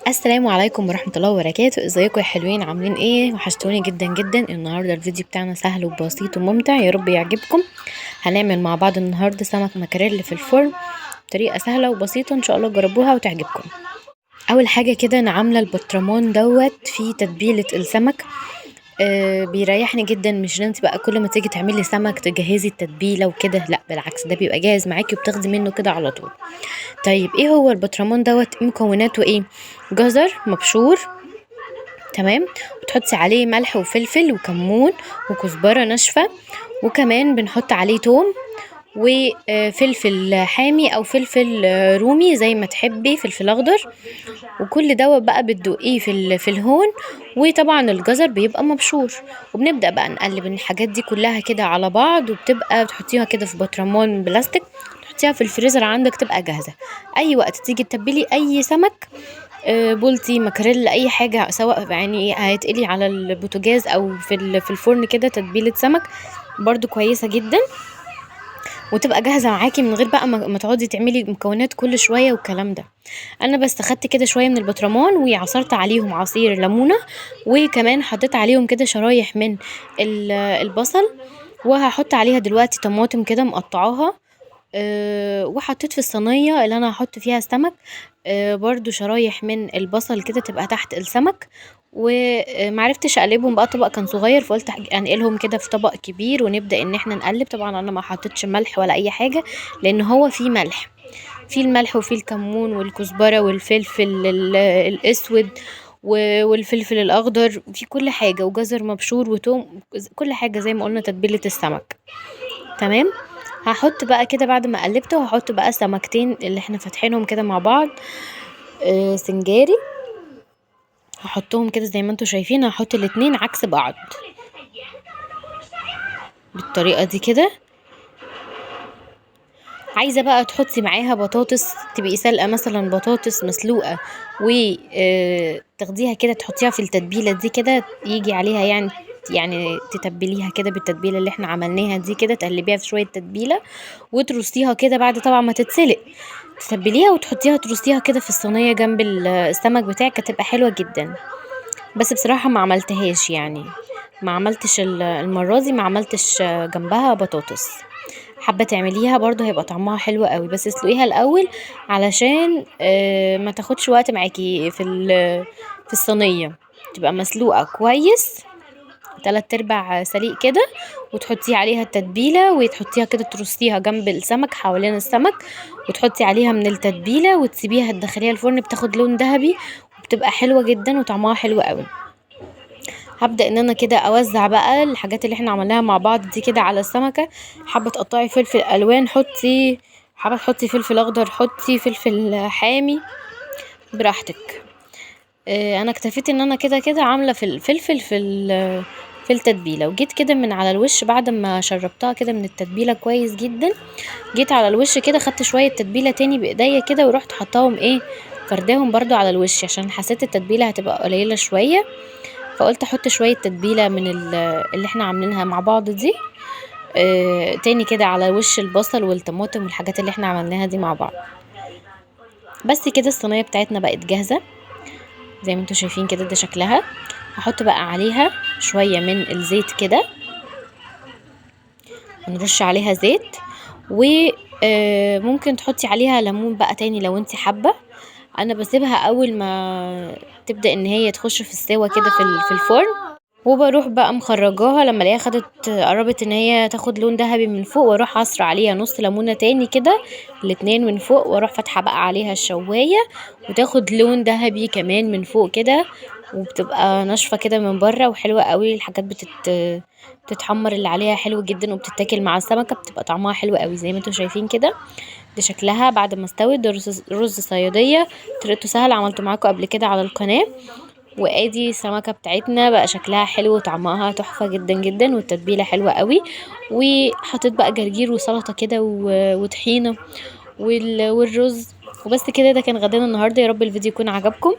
السلام عليكم ورحمة الله وبركاته. ازيكم يا حلوين؟ عاملين ايه؟ وحشتوني جدا جدا. النهاردة الفيديو بتاعنا سهل وبسيط وممتع، يا رب يعجبكم. هنعمل مع بعض النهاردة سمك مكاريل في الفرن بطريقة سهلة وبسيطة، ان شاء الله تجربوها وتعجبكم. اول حاجة كده انا عاملة البطرمان دوت في تتبيلة السمك. بيريحني جدا، مش انت بقى كل ما تيجي تعملي سمك تجهزي التتبيله وكده، لا بالعكس، ده بيبقى جاهز معاكي وبتاخدي منه كده على طول. طيب ايه هو البطرمان دوت؟ مكوناته ايه؟ جزر مبشور، تمام، وتحطي عليه ملح وفلفل وكمون وكزبره ناشفه، وكمان بنحط عليه توم وفلفل حامي او فلفل رومي زي ما تحبي، فلفل اخضر. وكل دوت بقى بتدقيه في الهون. وطبعا الجزر بيبقى مبشور، وبنبدأ بقى نقلب الحاجات دي كلها كده على بعض، وبتبقى بتحطيها كده في برطمان بلاستيك، تحطيها في الفريزر عندك تبقى جاهزة. اي وقت تيجي تتبلي اي سمك، بولتي مكاريل اي حاجة، سواء يعني هيتقلي على البوتاجاز او في الفرن كده، تتبيلة سمك برضو كويسة جدا، وتبقى جاهزه معاكي من غير بقى ما تقعدي تعملي مكونات كل شويه والكلام ده. انا بس خدت كده شويه من البطرمان وعصرت عليهم عصير ليمونه، وكمان حطيت عليهم كده شرايح من البصل، وهحط عليها دلوقتي طماطم كده مقطعاها. وحطيت في الصينيه اللي انا هحط فيها السمك برضو شرايح من البصل كده تبقى تحت السمك. ومعرفتش اقلبهم بقى، طبق كان صغير فقلت انقلهم كده في طبق كبير ونبدا ان احنا نقلب. طبعا انا ما حطيتش ملح ولا اي حاجه، لان هو فيه ملح، فيه الملح وفيه الكمون والكزبره والفلفل الاسود والفلفل الاخضر، في كل حاجه، وجزر مبشور وتوم، كل حاجه زي ما قلنا تتبيله السمك. تمام. هحط بقى كده بعد ما قلبته، هحط بقى سمكتين اللي احنا فاتحينهم كده مع بعض، سنجاري، هحطهم كده زي ما انتوا شايفين. هحط الاتنين عكس بعض بالطريقة دي كده. عايزة بقى تحطي معاها بطاطس، تبقي سلقة مثلا بطاطس مسلوقة وتاخديها كده تحطيها في التتبيلة دي كده، يجي عليها يعني تتبليها كده بالتتبيله اللي احنا عملناها دي كده، تقلبيها في شويه تتبيله وترصيها كده بعد طبعا ما تتسلق، تتبليها وتحطيها ترصيها كده في الصينيه جنب السمك بتاعك، هتبقى حلوه جدا. بس بصراحه ما عملتهاش، يعني ما عملتش المره دي، ما عملتش جنبها بطاطس. حابه تعمليها برضو هيبقى طعمها حلو قوي، بس اسلقيها الاول علشان ما تاخدش وقت معاكي في الصينيه، تبقى مسلوقه كويس 3/4 سليق كده، وتحطي عليها التتبيله وتحطيها كده ترصيها جنب السمك حوالين السمك، وتحطي عليها من التتبيله وتسيبيها تدخليها الفرن، بتاخد لون ذهبي وبتبقى حلوه جدا وطعمها حلو قوي. هبدأ ان انا كده اوزع بقى الحاجات اللي احنا عملناها مع بعض دي كده على السمكه. حابه تقطعي فلفل الوان حطي، حابه تحطي فلفل اخضر حطي، فلفل حامي براحتك. انا اكتفيت ان انا كده كده عامله في الفلفل في التتبيله، وجيت كده من على الوش بعد ما شربتها كده من التتبيله كويس جدا، جيت على الوش كده خدت شويه تتبيله تاني بايديا كده ورحت حطاهم فرداهم برضو على الوش، عشان حسيت التتبيله هتبقى قليله شويه، فقلت احط شويه تتبيله من اللي احنا عاملينها مع بعض دي تاني كده على وش البصل والطماطم والحاجات اللي احنا عملناها دي مع بعض. بس كده الصينيه بتاعتنا بقت جاهزه زي ما انتوا شايفين كده، ده شكلها. هحط بقى عليها شوية من الزيت كده، هنرش عليها زيت، وممكن تحطي عليها ليمون بقى تاني لو انت حابة. انا بسيبها اول ما تبدأ ان هي تخش في السوا كده في الفرن، وبروح بقى مخرجاها لما الاقيها قربت ان هي تاخد لون ذهبي من فوق، واروح عصر عليها نص ليمونه تاني كده الاتنين من فوق، واروح فاتحه بقى عليها الشوايه وتاخد لون ذهبي كمان من فوق كده، وبتبقى ناشفه كده من بره وحلوه قوي. الحاجات بتتحمر اللي عليها حلو جدا، وبتتاكل مع السمكه بتبقى طعمها حلو قوي زي ما انتوا شايفين كده. ده شكلها بعد ما استوت. ده رز صياديه، طريقته سهله، عملته معاكم قبل كده على القناه. وادي السمكه بتاعتنا بقى شكلها حلو وطعمها تحفه جدا جدا، والتتبيله حلوه قوي. وحطيت بقى جرجير وسلطه كده وطحينه والرز. وبس كده، ده كان غدانا النهارده. يا رب الفيديو يكون عجبكم.